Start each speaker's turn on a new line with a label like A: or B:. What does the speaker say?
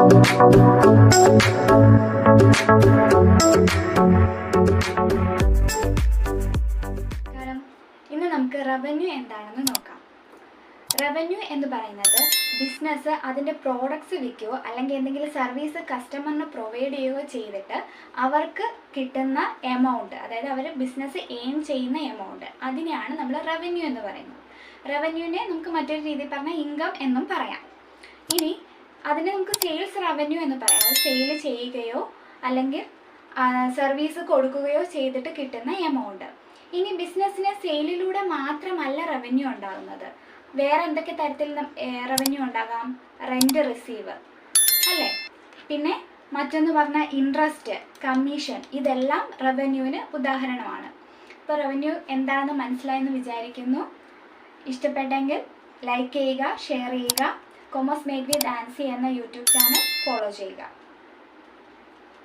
A: ഇന്ന് നമുക്ക് റവന്യൂ എന്താണെന്ന് നോക്കാം. റവന്യൂ എന്ന് പറയുന്നത് ബിസിനസ് അതിൻ്റെ പ്രോഡക്ട്സ് വിൽക്കുകയോ അല്ലെങ്കിൽ എന്തെങ്കിലും സർവീസ് കസ്റ്റമറിന് പ്രൊവൈഡ് ചെയ്യുകയോ ചെയ്തിട്ട് അവർക്ക് കിട്ടുന്ന എമൗണ്ട്, അതായത് അവർ ബിസിനസ് എയിം ചെയ്യുന്ന എമൗണ്ട്, അതിനെയാണ് നമ്മൾ റവന്യൂ എന്ന് പറയുന്നത്. റവന്യൂവിനെ നമുക്ക് മറ്റൊരു രീതിയിൽ പറഞ്ഞാൽ ഇൻകം എന്നും പറയാം. ഇനി അതിനെ നമുക്ക് സെയിൽസ് റവന്യൂ എന്ന് പറയാം. അത് സെയിൽ ചെയ്യുകയോ അല്ലെങ്കിൽ സർവീസ് കൊടുക്കുകയോ ചെയ്തിട്ട് കിട്ടുന്ന എമൗണ്ട്. ഇനി ബിസിനസ്സിന് സെയിലിലൂടെ മാത്രമല്ല റവന്യൂ ഉണ്ടാകുന്നത്. വേറെ എന്തൊക്കെ തരത്തിൽ റവന്യൂ ഉണ്ടാകാം? റെൻറ്റ് റിസീവ് അല്ലേ, പിന്നെ മറ്റൊന്ന് പറഞ്ഞാൽ ഇൻട്രസ്റ്റ്, കമ്മീഷൻ, ഇതെല്ലാം റവന്യൂവിന് ഉദാഹരണമാണ്. ഇപ്പോൾ റവന്യൂ എന്താണെന്ന് മനസ്സിലായെന്ന് വിചാരിക്കുന്നു. ഇഷ്ടപ്പെട്ടെങ്കിൽ ലൈക്ക് ചെയ്യുക, ഷെയർ ചെയ്യുക. കൊമേഴ്സ് മെയ്ഡ് വിത്ത് ആൻസി എന്ന യൂട്യൂബ് ചാനൽ ഫോളോ ചെയ്യുക.